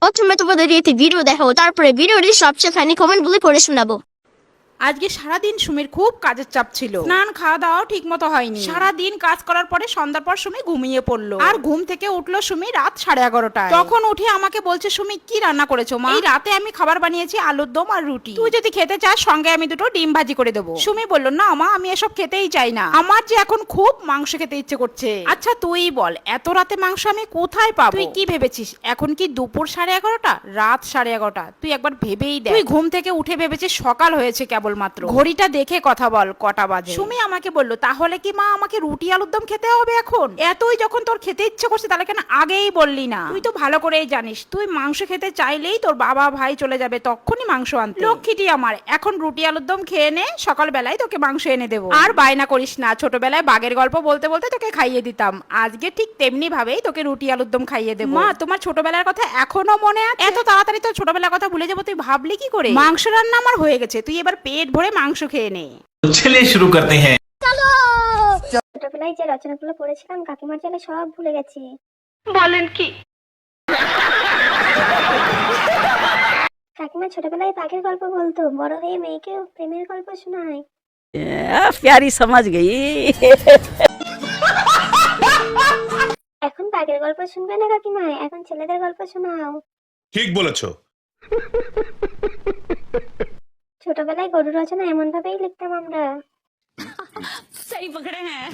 প্রথমে তোমাদের একটি ভিডিও দেখাবো, তারপরে ভিডিওটি সবচেয়ে ফানি কমেন্টগুলি পড়ে শোনাবো। আজকে সারাদিন সুমির খুব কাজের চাপ ছিল, স্নান খাওয়া দাওয়াও ঠিক মতো হয়নি। সারাদিন কাজ করার পরে সন্ধ্যার পর সুমি ঘুমিয়ে পড়লো, আর ঘুম থেকে উঠলো সুমি রাত 11:30টায়। তখন উঠে আমাকে বলছে, সুমি কি রান্না করেছো মা? এই রাতে আমি খাবার বানিয়েছি আলুর দম আর রুটি, তুই যদি খেতে চাস সঙ্গে আমি দুটো ডিম ভাজি করে দেবো। সুমি বললো, না মা আমি এসব খেতেই চাই না, আমার যে এখন খুব মাংস খেতে ইচ্ছে করছে। আচ্ছা তুই বল, এত রাতে মাংস আমি কোথায় পাবো? তুই কি ভেবেছিস এখন কি দুপুর 11:30টা, রাত 11:30? তুই একবার ভেবেই দেখ, তুই ঘুম থেকে উঠে ভেবেছিস সকাল হয়েছে কেবল মাত্র। ঘড়িটা দেখে কথা বল কটা বাজে। সুমি আমাকে বললো, তাহলে কি মা আমাকে রুটি আলুর দম খেতে হবে এখন? এতই যখন তোর খেতে ইচ্ছে করছে তাহলে কেন আগেই বললি না? তুই তো ভালো করেই জানিস তুই মাংস খেতে চাইলেই তোর বাবা ভাই চলে যাবে তখনই মাংস আনতে। লক্ষ্মীটি আমার, এখন রুটি আলুর দম খেয়ে নে, সকাল বেলায় তোকে মাংস এনে দেবো। আর বায়না করিস না, ছোটবেলায় বাঘের গল্প বলতে বলতে তোকে খাইয়ে দিতাম, আজকে ঠিক তেমনি ভাবেই তোকে রুটি আলুর দম খাইয়ে দেবো। মা তোমার ছোটবেলার কথা এখনো মনে আছে? এত তাড়াতাড়ি তোর ছোটবেলার কথা ভুলে যাবো তুই ভাবলি কি করে? মাংস রান্না আমার হয়ে গেছে, তুই এবার পেট ভরে মাংস খেয়ে নে। चलिए शुरू करते हैं। ছোটবেলায় যে রচনাগুলো পড়েছিলাম কাকিমার জালে সব ভুলে গেছি। বলেন কি? কাকিমা ছোটবেলায় বাঘের গল্প বলতো, বড় হয়ে মেয়েকে প্রেমের গল্প শোনায়। प्यारी समझ गई। এখন বাঘের গল্প শুনবে না কাকিমা, এখন ছেলেদের গল্প শোনাও। ঠিক বলেছো। ছোটবেলায় গরু রচনা এমন ভাবেই লিখতাম আমরা। सही पकड़े हैं।